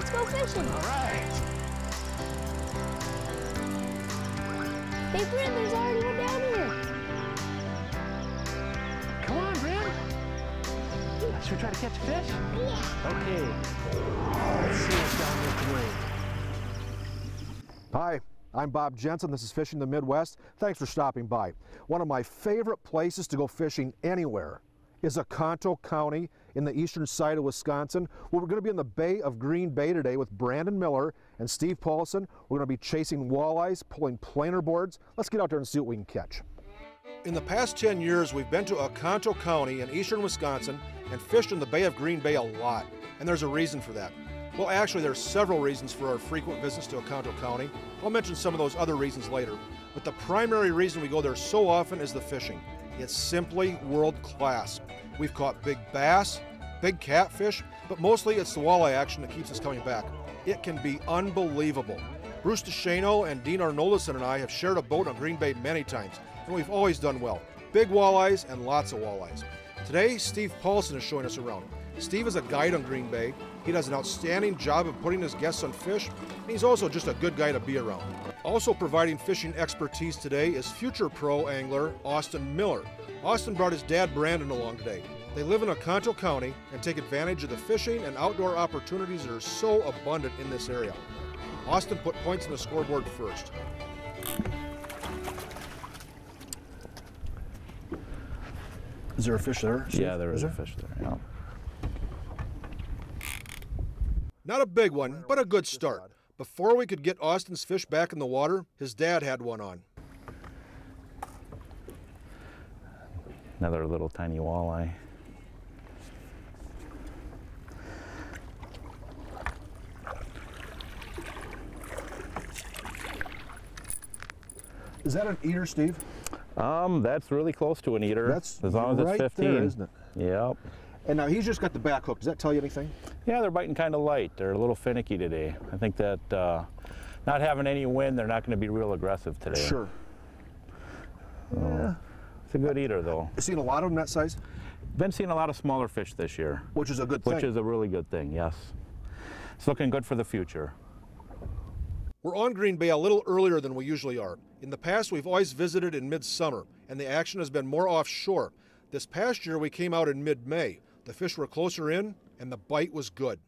let's go fishing. All right. Hey, Brent, there's already one down here. Come on, Brent. Should we try to catch a fish? Yeah. Okay. Let's see what's down there today. Hi, I'm Bob Jensen. This is Fishing the Midwest. Thanks for stopping by. One of my favorite places to go fishing anywhere is Oconto County in the eastern side of Wisconsin. Well, we're going to be in the Bay of Green Bay today with Brandon Miller and Steve Paulson. We're going to be chasing walleyes, pulling planer boards. Let's get out there and see what we can catch. In the past 10 years, we've been to Oconto County in eastern Wisconsin and fished in the Bay of Green Bay a lot. And there's a reason for that. Well, actually, there's several reasons for our frequent visits to Oconto County. I'll mention some of those other reasons later. But the primary reason we go there so often is the fishing. It's simply world class. We've caught big bass, big catfish, but mostly it's the walleye action that keeps us coming back. It can be unbelievable. Bruce DeShano and Dean Arnoldson and I have shared a boat on Green Bay many times, and we've always done well. Big walleyes and lots of walleyes. Today, Steve Paulson is showing us around. Steve is a guide on Green Bay. He does an outstanding job of putting his guests on fish, and he's also just a good guy to be around. Also providing fishing expertise today is future pro angler Austin Miller. Austin brought his dad Brandon along today. They live in Oconto County and take advantage of the fishing and outdoor opportunities that are so abundant in this area. Austin put points on the scoreboard first. Is there a fish there? Steve? Yeah, there is a fish there. Yeah. Not a big one, but a good start. Before we could get Austin's fish back in the water, his dad had one on. Another little tiny walleye. Is that an eater, Steve? That's really close to an eater. That's as long as right it's 15. there, isn't it? Yep. And now he's just got the back hook. Does that tell you anything? Yeah, they're biting kind of light. They're a little finicky today. I think that not having any wind, they're not going to be real aggressive today. Sure. Yeah. It's a good eater, though. You seen a lot of them that size? Been seeing a lot of smaller fish this year. Which is a good thing. Which is a really good thing, yes. It's looking good for the future. We're on Green Bay a little earlier than we usually are. In the past, we've always visited in midsummer, and the action has been more offshore. This past year, we came out in mid-May. The fish were closer in, and the bite was good.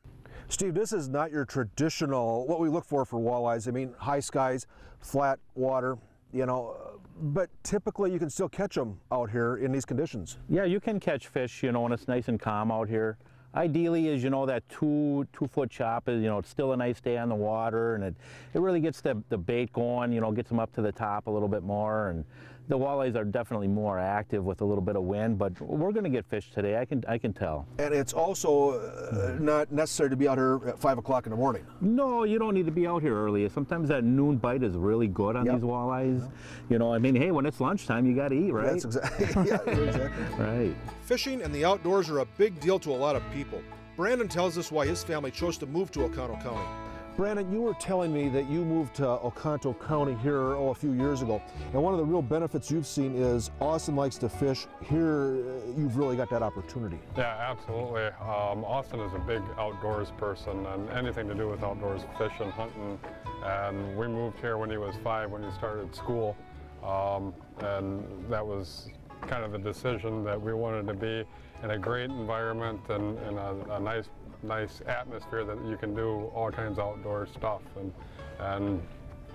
Steve, this is not your traditional, what we look for walleyes. I mean, high skies, flat water, you know, but typically you can still catch them out here in these conditions. Yeah, you can catch fish, you know, when it's nice and calm out here. Ideally, is, you know, that two-foot chop is, you know, it's still a nice day on the water, and it really gets the bait going, you know, gets them up to the top a little bit more. And the walleyes are definitely more active with a little bit of wind, but we're going to get fish today. I can tell. And it's also not necessary to be out here at 5 o'clock in the morning. No, you don't need to be out here early. Sometimes that noon bite is really good on these walleyes. Yep. You know, I mean, hey, when it's lunchtime, you got to eat, right? That's exactly. Yeah, exactly. Right. Fishing and the outdoors are a big deal to a lot of people. Brandon tells us why his family chose to move to Oconto County. Brandon, you were telling me that you moved to Oconto County here a few years ago, and one of the real benefits you've seen is Austin likes to fish. Here, you've really got that opportunity. Yeah, absolutely. Austin is a big outdoors person, and anything to do with outdoors, fishing, hunting. And we moved here when he was 5, when he started school, and that was kind of the decision that we wanted to be in a great environment and a nice atmosphere that you can do all kinds of outdoor stuff, and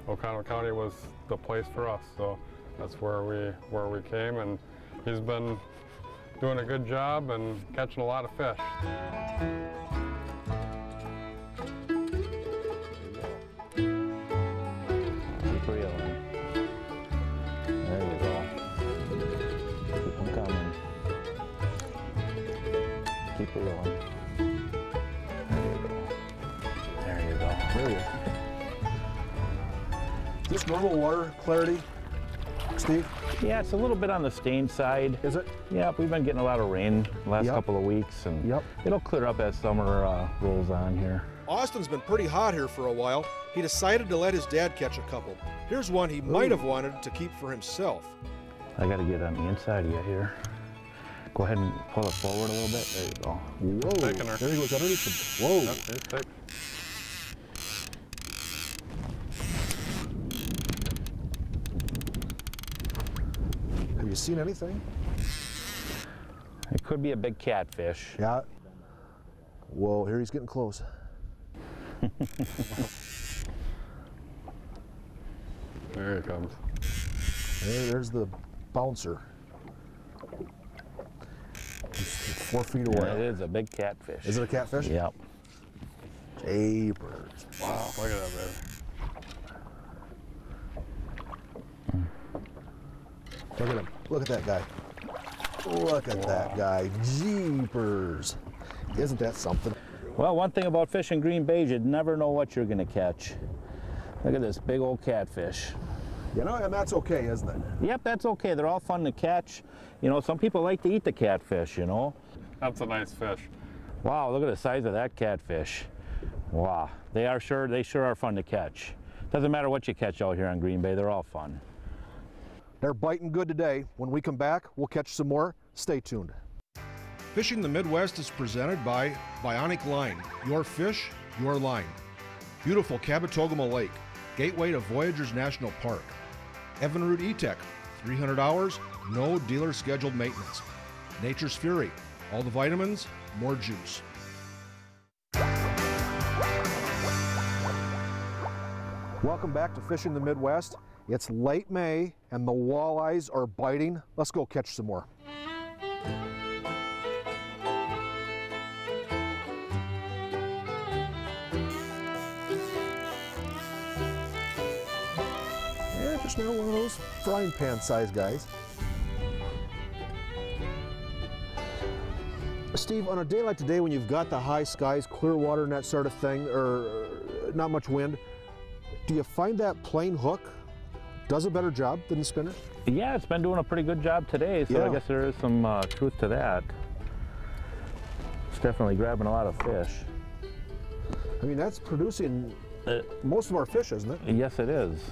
Oconto County was the place for us, so that's where we came, and he's been doing a good job and catching a lot of fish. Keep reeling. There you go. Keep them coming. Keep reeling. Is this normal water clarity, Steve? Yeah, it's a little bit on the stained side. Is it? Yeah, we've been getting a lot of rain the last couple of weeks, and it'll clear up as summer rolls on here. Austin's been pretty hot here for a while. He decided to let his dad catch a couple. Here's one he might have wanted to keep for himself. I got to get on the inside of you here. Go ahead and pull it forward a little bit. There you go. Whoa, there he goes underneath the, whoa. Yep, seen anything? It could be a big catfish. Yeah. Whoa, here he's getting close. There he comes. There's the bouncer. He's 4 feet away. Yeah, it is a big catfish. Is it a catfish? Yep. Jeepers. Wow, look at that, baby. Look at him. Look at that guy. Look at that guy. Jeepers. Isn't that something? Well, one thing about fishing Green Bay is you never know what you're going to catch. Look at this big old catfish. You know, and that's okay, isn't it? Yep, that's okay. They're all fun to catch. You know, some people like to eat the catfish, you know. That's a nice fish. Wow, look at the size of that catfish. Wow, they sure are fun to catch. Doesn't matter what you catch out here on Green Bay, they're all fun. They're biting good today. When we come back, we'll catch some more. Stay tuned. Fishing the Midwest is presented by Bionic Line. Your fish, your line. Beautiful Cabotogama Lake, gateway to Voyageurs National Park. Evinrude E-Tech, 300 hours, no dealer scheduled maintenance. Nature's Fury, all the vitamins, more juice. Welcome back to Fishing the Midwest. It's late May and the walleyes are biting. Let's go catch some more. Yeah, just not one of those frying pan size guys. Steve, on a day like today when you've got the high skies, clear water and that sort of thing, or not much wind, do you find that plain hook does a better job than the spinner? Yeah, it's been doing a pretty good job today, so Yeah. I guess there is some truth to that. It's definitely grabbing a lot of fish. I mean, that's producing most of our fish, isn't it? Yes, it is.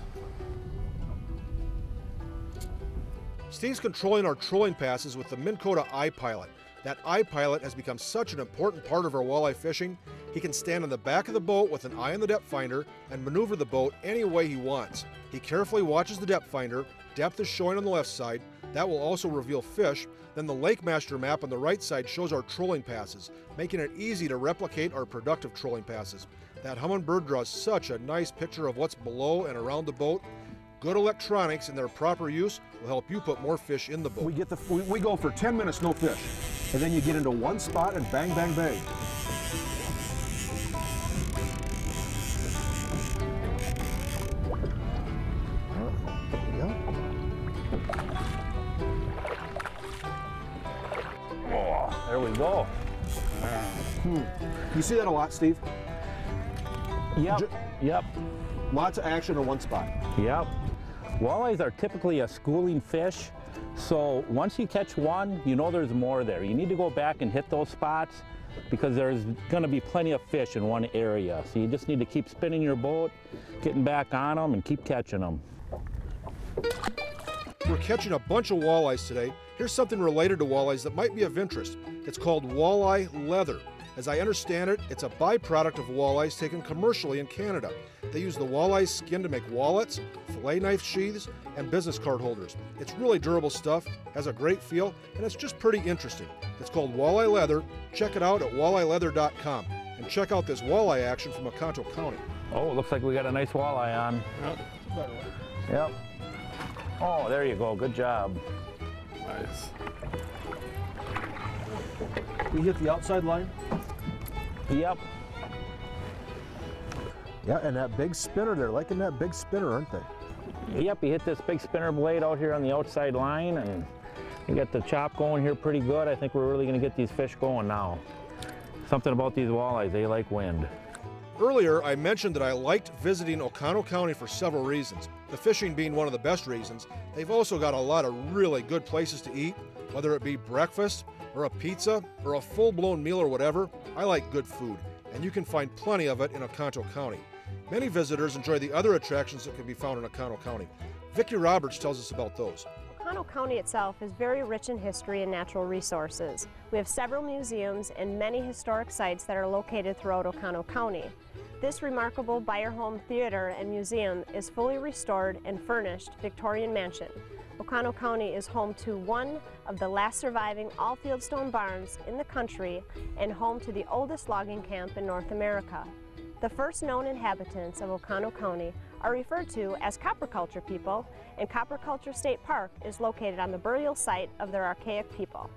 Steve's controlling our trolling passes with the Minn Kota iPilot. That iPilot has become such an important part of our walleye fishing. He can stand on the back of the boat with an eye on the depth finder and maneuver the boat any way he wants. He carefully watches the depth finder. Depth is showing on the left side. That will also reveal fish. Then the Lake Master map on the right side shows our trolling passes, making it easy to replicate our productive trolling passes. That Humminbird draws such a nice picture of what's below and around the boat. Good electronics and their proper use will help you put more fish in the boat. We go for 10 minutes, no fish. And then you get into one spot and bang, bang, bang. Oh, there we go. You see that a lot, Steve? Yep, yep, Lots of action in one spot. yep. Walleyes are typically a schooling fish, so once you catch one, you know there's more there. You need to go back and hit those spots because there's going to be plenty of fish in one area. So you just need to keep spinning your boat, getting back on them, and keep catching them. We're catching a bunch of walleyes today. Here's something related to walleyes that might be of interest. It's called walleye leather. As I understand it, it's a byproduct of walleyes taken commercially in Canada. They use the walleye skin to make wallets, fillet knife sheaths, and business card holders. It's really durable stuff, has a great feel, and it's just pretty interesting. It's called walleye leather. Check it out at walleyelether.com. And check out this walleye action from Oconto County. Oh, it looks like we got a nice walleye on. Yep. Oh, there you go. Good job. Nice. We hit the outside line. Yep. Yeah, and that big spinner, they're liking that big spinner, aren't they? Yep, you hit this big spinner blade out here on the outside line, and you got the chop going here pretty good. I think we're really going to get these fish going now. Something about these walleyes, they like wind. Earlier, I mentioned that I liked visiting Oconto County for several reasons, the fishing being one of the best reasons. They've also got a lot of really good places to eat, whether it be breakfast, or a pizza, or a full-blown meal or whatever. I like good food, and you can find plenty of it in Oconto County. Many visitors enjoy the other attractions that can be found in Oconto County. Vicki Roberts tells us about those. Oconto County itself is very rich in history and natural resources. We have several museums and many historic sites that are located throughout Oconto County. This remarkable Beyer Home Theater and Museum is fully restored and furnished Victorian mansion. Oconto County is home to one of the last surviving all-fieldstone barns in the country and home to the oldest logging camp in North America. The first known inhabitants of Oconto County are referred to as copper culture people, and Copper Culture State Park is located on the burial site of their archaic people.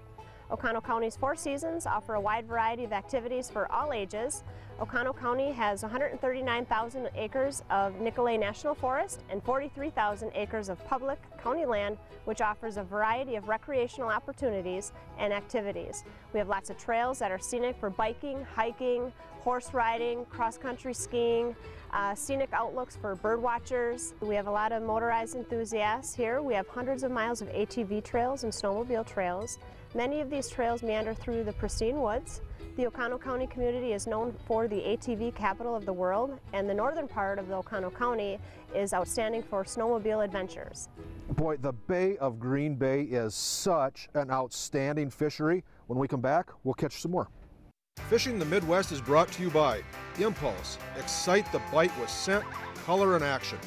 Oconto County's Four Seasons offer a wide variety of activities for all ages. Oconto County has 139,000 acres of Nicolet National Forest and 43,000 acres of public county land, which offers a variety of recreational opportunities and activities. We have lots of trails that are scenic for biking, hiking, horse riding, cross-country skiing, scenic outlooks for bird watchers. We have a lot of motorized enthusiasts here. We have hundreds of miles of ATV trails and snowmobile trails. Many of these trails meander through the pristine woods. The Oconto County community is known for the ATV capital of the world, and the northern part of the Oconto County is outstanding for snowmobile adventures. Boy, the Bay of Green Bay is such an outstanding fishery. When we come back, we'll catch some more. Fishing the Midwest is brought to you by Impulse. Excite the bite with scent, color, and action.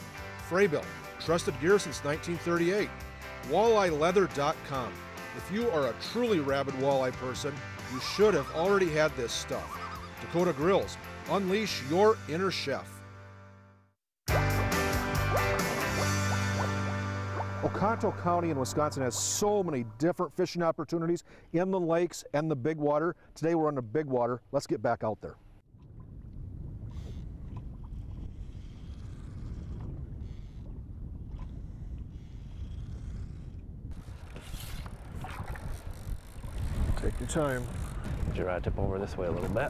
Freybill, trusted gear since 1938. WalleyeLeather.com. If you are a truly rabid walleye person, you should have already had this stuff. Dakota Grills, unleash your inner chef. Oconto County in Wisconsin has so many different fishing opportunities in the lakes and the big water. Today we're on the big water. Let's get back out there. Take your time. Get your rod tip over this way a little bit.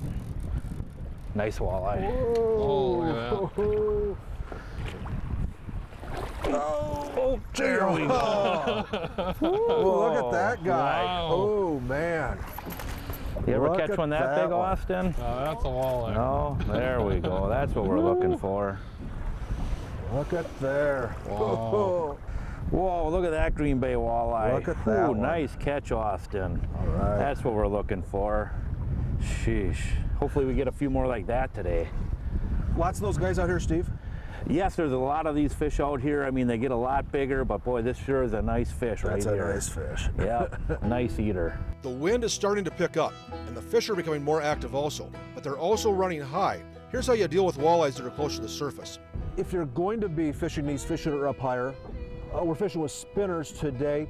Nice walleye. Oh, Oh, Oh, there we go. look at that guy. Wow. Oh, man. You ever Look catch at one that big, that one. Austin? that's a walleye. No, there we go. That's what we're looking for. Look at there. Wow. Whoa, look at that Green Bay walleye. Look at that Ooh, one. nice catch, Austin. All right. That's what we're looking for. Sheesh. Hopefully we get a few more like that today. Lots of those guys out here, Steve? Yes, there's a lot of these fish out here. I mean, they get a lot bigger, but boy, this sure is a nice fish right here. That's a nice fish. Yep, nice eater. The wind is starting to pick up, and the fish are becoming more active also, but they're also running high. Here's how you deal with walleyes that are close to the surface. If you're going to be fishing these fish that are up higher, we're fishing with spinners today.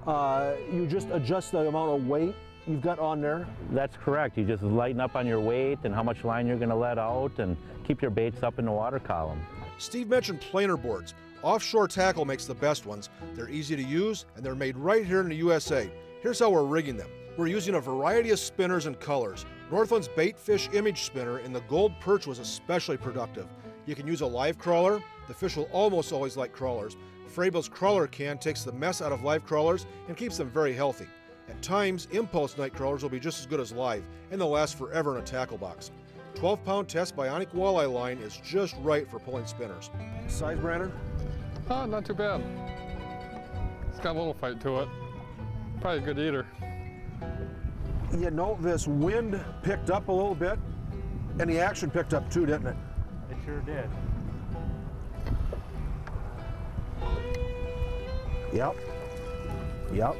You just adjust the amount of weight you've got on there. That's correct. You just lighten up on your weight and how much line you're going to let out and keep your baits up in the water column. Steve mentioned planer boards. Offshore Tackle makes the best ones. They're easy to use, and they're made right here in the USA. Here's how we're rigging them. We're using a variety of spinners and colors. Northland's Bait Fish Image Spinner in the Gold Perch was especially productive. You can use a live crawler. The fish will almost always like crawlers. Fraybill's crawler can takes the mess out of live crawlers and keeps them very healthy. At times, Impulse night crawlers will be just as good as live, and they'll last forever in a tackle box. 12-pound test bionic walleye line is just right for pulling spinners. Size, Brandon? Oh, not too bad. It's got a little fight to it. Probably a good eater. You know, this wind picked up a little bit, and the action picked up too, didn't it? It sure did. Yep. Yep.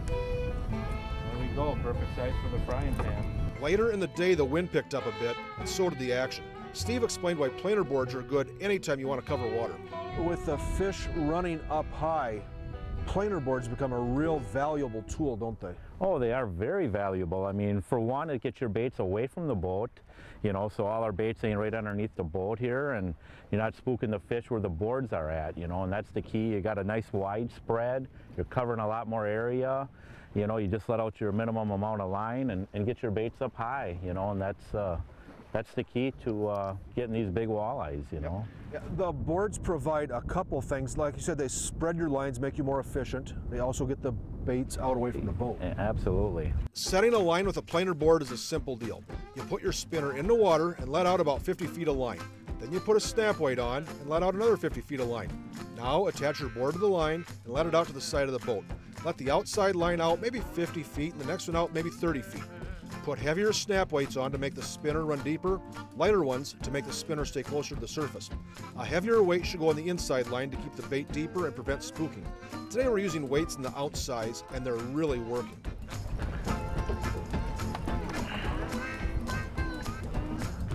There we go, perfect size for the frying pan. Later in the day, the wind picked up a bit, and so did the action. Steve explained why planer boards are good anytime you want to cover water. With the fish running up high, planer boards become a real valuable tool, don't they? Oh, they are very valuable. I mean, for one, it gets your baits away from the boat, you know, so all our baits ain't right underneath the boat here, and you're not spooking the fish where the boards are at, you know, and that's the key. You got a nice wide spread, you're covering a lot more area, you know, you just let out your minimum amount of line and get your baits up high, you know, and that's the key to getting these big walleyes, you know. Yeah, the boards provide a couple things. Like you said, they spread your lines, make you more efficient. They also get the baits out away from the boat. Absolutely. Setting a line with a planer board is a simple deal. You put your spinner in the water and let out about 50 feet of line. Then you put a snap weight on and let out another 50 feet of line. Now attach your board to the line and let it out to the side of the boat. Let the outside line out maybe 50 feet and the next one out maybe 30 feet. Put heavier snap weights on to make the spinner run deeper, lighter ones to make the spinner stay closer to the surface. A heavier weight should go on the inside line to keep the bait deeper and prevent spooking. Today we're using weights in the outsides, and they're really working.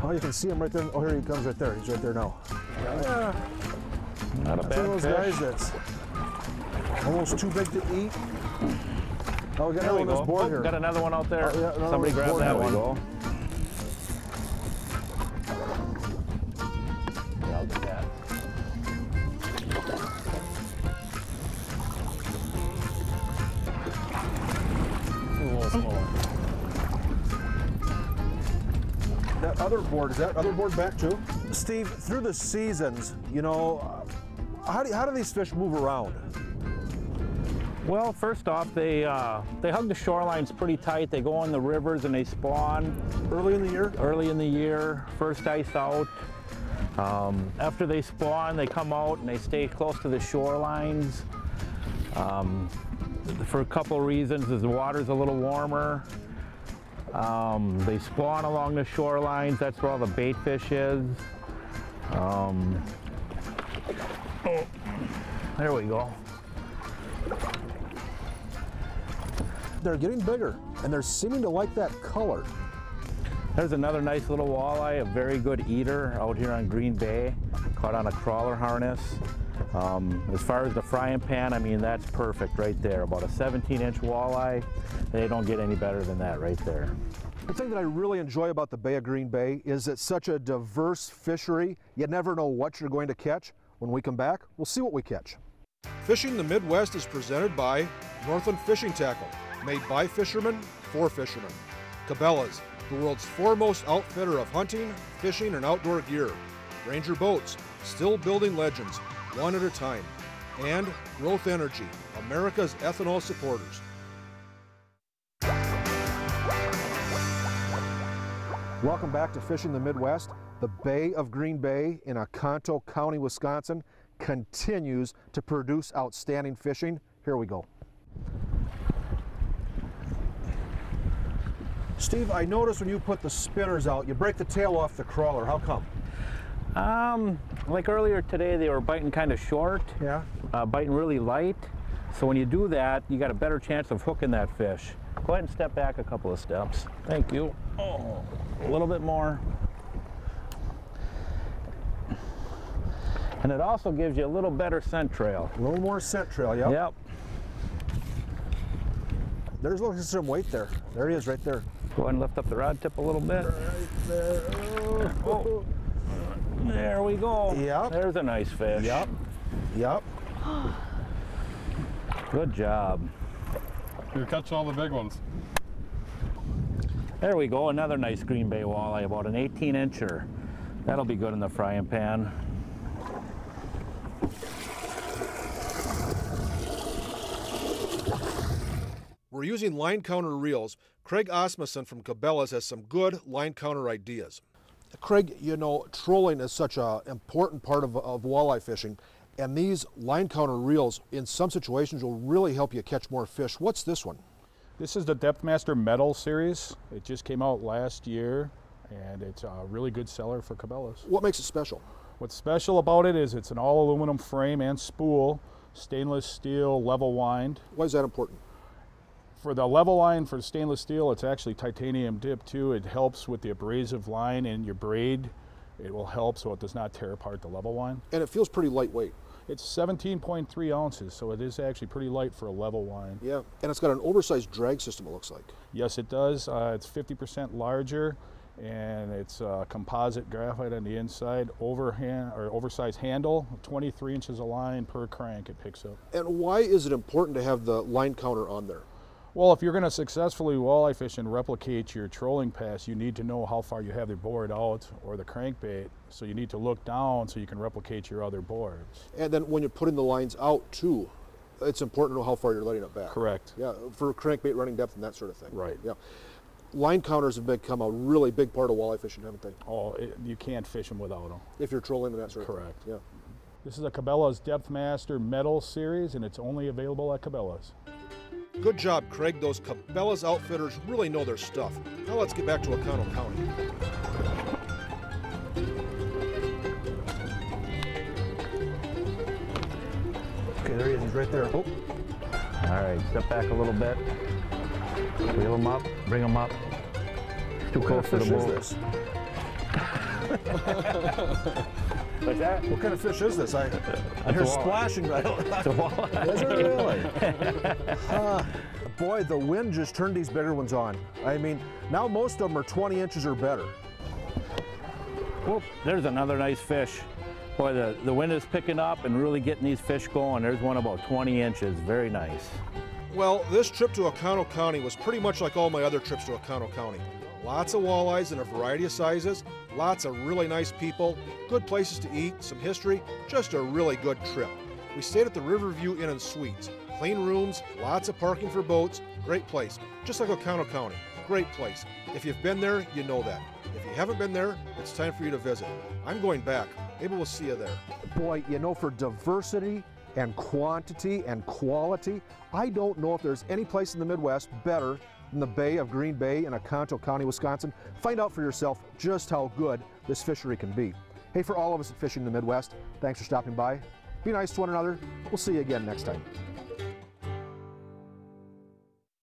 Oh, you can see him right there. Oh, here he comes right there. He's right there now. Yeah. Not a bad One of those fish. guys that's almost too big to eat. Oh, we got There another we one that's go. board Oh, here. got another one out there. Oh, yeah, another Somebody one's grab board. that There we one. go. Yeah, I'll do that. A little slower. That other board, is that other board back too? Steve, through the seasons, you know, how do these fish move around? Well, first off, they hug the shorelines pretty tight. They go in the rivers and they spawn Early in the year? early in the year, first ice out. After they spawn, they come out and they stay close to the shorelines for a couple of reasons. As the water's a little warmer. They spawn along the shorelines. That's where all the bait fish is. Oh, there we go. They're getting bigger, and they're seeming to like that color. There's another nice little walleye, a very good eater out here on Green Bay, caught on a crawler harness. As far as the frying pan, I mean, that's perfect right there. About a 17-inch walleye. They don't get any better than that right there. The thing that I really enjoy about the Bay of Green Bay is it's such a diverse fishery. You never know what you're going to catch. When we come back, we'll see what we catch. Fishing the Midwest is presented by Northland Fishing Tackle, made by fishermen for fishermen. Cabela's, the world's foremost outfitter of hunting, fishing, and outdoor gear. Ranger Boats, still building legends, one at a time. And Growth Energy, America's ethanol supporters. Welcome back to Fishing the Midwest. The Bay of Green Bay in Oconto County, Wisconsin continues to produce outstanding fishing. Here we go. Steve, I noticed when you put the spinners out, you break the tail off the crawler. How come? Like earlier today, they were biting kind of short, Yeah. biting really light. So when you do that, you got a better chance of hooking that fish. Go ahead and step back a couple of steps. Thank you. Oh, a little bit more. And it also gives you a little better scent trail. A little more scent trail, yep. Yep. There's some weight there. There he is right there. Go ahead and lift up the rod tip a little bit. Right there. Oh. There we go. Yep. There's a nice fish. Yep. Yep. Good job. You're catching all the big ones. There we go, another nice Green Bay walleye, about an 18-incher. That'll be good in the frying pan. We're using line counter reels. Craig Osmussen from Cabela's has some good line counter ideas. Craig, you know, trolling is such an important part of walleye fishing, and these line counter reels, in some situations, will really help you catch more fish. What's this one? This is the Depthmaster Metal series. It just came out last year, and it's a really good seller for Cabela's. What makes it special? What's special about it is it's an all aluminum frame and spool, stainless steel, level wind. Why is that important? For the level line for stainless steel, it's actually titanium dip too. It helps with the abrasive line in your braid. It will help so it does not tear apart the level line. And it feels pretty lightweight. It's 17.3 ounces, so it is actually pretty light for a level line. Yeah, and it's got an oversized drag system, it looks like. Yes, it does. It's 50% larger, and it's composite graphite on the inside, oversized handle, 23 inches of line per crank it picks up. And why is it important to have the line counter on there? Well, if you're going to successfully walleye fish and replicate your trolling pass, you need to know how far you have the board out or the crankbait. So you need to look down so you can replicate your other boards. And then when you're putting the lines out too, it's important to know how far you're letting it back. Correct. Yeah, for crankbait running depth and that sort of thing. Right. Yeah. Line counters have become a really big part of walleye fishing, haven't they? Oh, you can't fish them without them. If you're trolling and that sort of Correct. thing. Yeah. This is a Cabela's Depthmaster Metal series, and it's only available at Cabela's. Good job, Craig. Those Cabela's outfitters really know their stuff. Now let's get back to Oconto County. Okay, there he is. He's right there. Oh. All right, step back a little bit. Wheel him up, bring him up. Too close to the boat. What kind of fish is this? What's that? What kind of fish is this? I hear splashing. Right. It's a walleye. Is it really? Boy, the wind just turned these bigger ones on. I mean, now most of them are 20 inches or better. Whoop, there's another nice fish. Boy, the wind is picking up and really getting these fish going. There's one about 20 inches, very nice. Well, this trip to Oconto County was pretty much like all my other trips to Oconto County. Lots of walleyes in a variety of sizes, lots of really nice people, good places to eat, some history, just a really good trip. We stayed at the Riverview Inn and Suites. Clean rooms, lots of parking for boats, great place. Just like Oconto County, great place. If you've been there, you know that. If you haven't been there, it's time for you to visit. I'm going back. Maybe we'll see you there. Boy, you know, for diversity and quantity and quality, I don't know if there's any place in the Midwest better than the Bay of Green Bay in Oconto County, Wisconsin. Find out for yourself just how good this fishery can be. Hey, for all of us at Fishing the Midwest, thanks for stopping by. Be nice to one another. We'll see you again next time.